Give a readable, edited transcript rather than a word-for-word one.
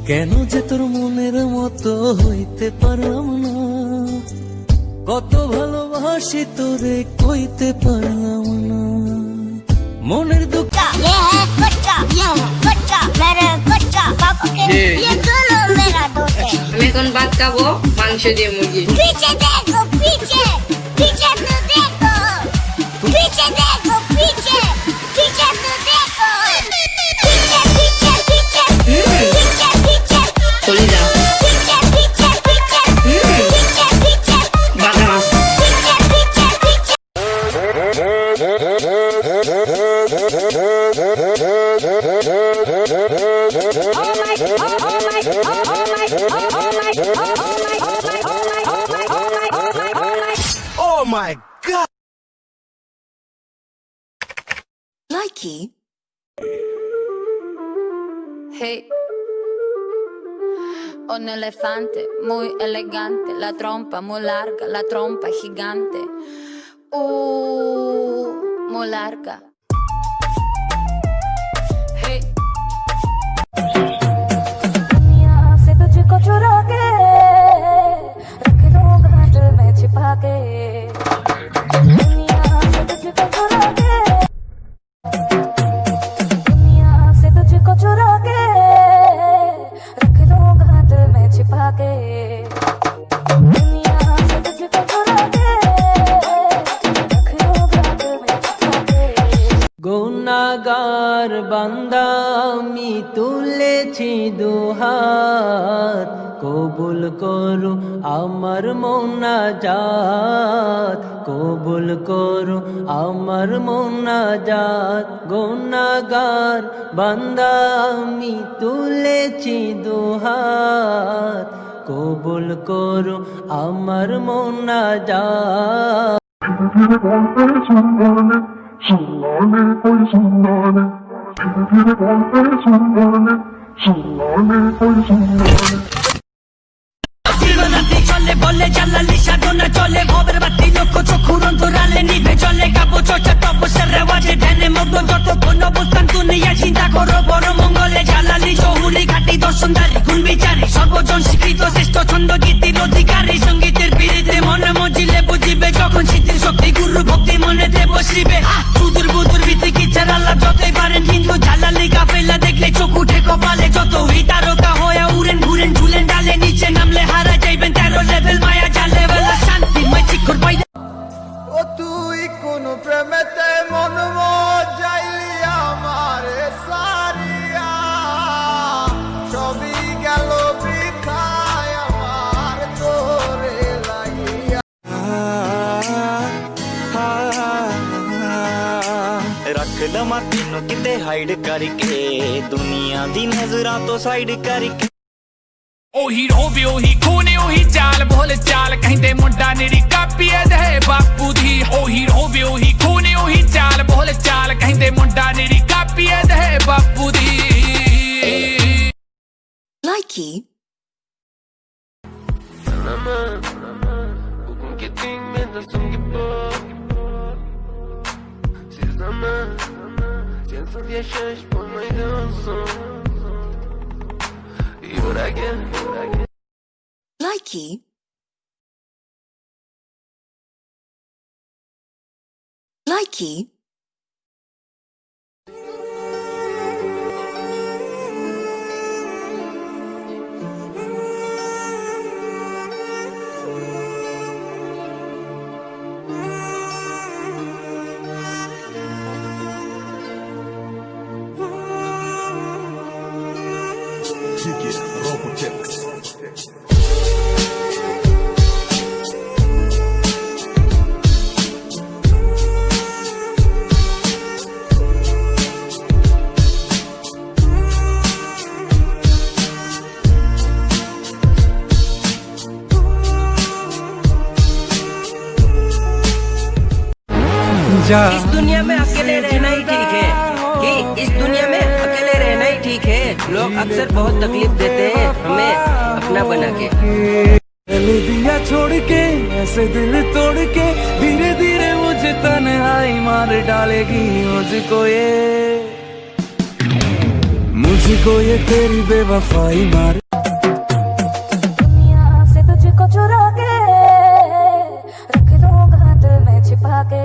কেন যে তোর মনের মতো হইতে পারলাম না, কত ভালোবাসি তোরে কইতে পারলাম না। মনের দুঃখ ये है कच्चा, ये है कच्चा, मेरे कच्चा पापा के ये दोनों मेरा दोस्त है। আমি এখন ভাত খাবো মাংস দিয়ে মুরগি। पीछे देखो पीछे, पीछे तो देखो, पीछे देखो पीछे, पीछे तो देखो, पीछे पीछे पीछे, पीछे पीछे, চলে যা पीछे पीछे पीछे, पीछे पीछे, বাধা মাছ। पीछे पीछे पीछे। Oh my god! Likey. Hey, un elefante muy elegante, la trompa muy larga, la trompa gigante. Muy larga. Hey. दुनिया से तुझको चुरा के रख दूंगा दिल में छिपा के। दुनिया से तुझको चुरा के, दुनिया से तुझको चुरा के रख दूंगा दिल में छिपा के। दुनिया से तुझको चुरा के रख दूंगा दिल में छिपा के। গুনাহগার বান্দা আমি তুলেছি দুহাত, কবুল করো আমার মোনাজাত, কবুল করো আমার মোনাজাত। গুনাহগার বান্দা আমি তুলেছি দুহাত, কবুল করো আমার মোনাজাত। চলে বলে জালালি সাধনা চলে ভবের বাতি লক্ষ চক্ষু অন্তরালে নিভে চলে কাব্য চর্চা তপস্যার রেওয়াজে ধ্যানে মগ্ন যতক্ষণ অবস্থান দুনিয়া চিন্তা করো বড় মঙ্গলে জালালি চৌহুলি ঘাটি দর্শনদারি গুণ বিচারী সর্বজন স্বীকৃত শ্রেষ্ঠ ছন্দ গীতির অধিকারী সঙ্গীতের বিরুদ্ধে মনে মজিলে বুঝিবে যখন স্মৃতির শক্তি গুরু ভক্তি মনেতে বসিবে সুদূর বুদুর ভিত্তিক ইচ্ছার আল্লাহ যতই পারেন কিন্তু জালালি কাফেলা দেখলে চোখ উঠে কপালে যতই তারকা হয়ে উড়েন ঘুরেন ঝুলেন ডালে নিচে নামলে হারা যাইবেন 13 লেভেল মায়া জালে বেলা শান্তি মাই চিক্ষর পাই ও তুই কোন প্রেমেতে মন মজাইলি আমারে সারিয়া, সবই গেল বৃথায় আমার তোরে লাগিয়া। ਰੱਖ ਲਵਾਂ ਤੈਨੂੰ ਕਿਤੇ ਹਾਈਡ ਕਰਕੇ, ਦੁਨੀਆ ਦੀ ਨਜ਼ਰਾਂ ਤੋਂ ਸਾਈਡ ਕਰਕੇ। ਉਹੀ ਰੋਵੇ ਉਹੀ ਖੂਨੇ ਉਹੀ ਚਾਲ ਭੋਲ ਚਾਲ ਕਹਿੰਦੇ ਮੁੰਡਾ ਨੇੜੀ ਕਾਪੀ ਦੇ ਬਾਪੂ ਦੀ। ਉਹੀ ਰੋਵੇ ਉਹੀ ਖੂਨੇ ਉਹੀ ਚਾਲ ਭੋਲ ਚਾਲ ਕਹਿੰਦੇ ਮੁੰਡਾ ਨੇੜੀ ਕਾਪੀ ਦੇ ਬਾਪੂ ਦੀ। Likey. Likey. Likey. इस दुनिया में अकेले रहना ही ठीक है कि इस दुनिया में अकेले रहना ही ठीक है। लोग अक्सर बहुत तकलीफ देते हैं हमें अपना बना के। दिया छोड़ के ऐसे दिल तोड़ के धीरे धीरे मुझे तन्हाई मार डालेगी मुझको ये। किसी को ये तेरी बेवफाई मार दुनिया से तुझको चुरा के रख दूंगा दिल में छिपा के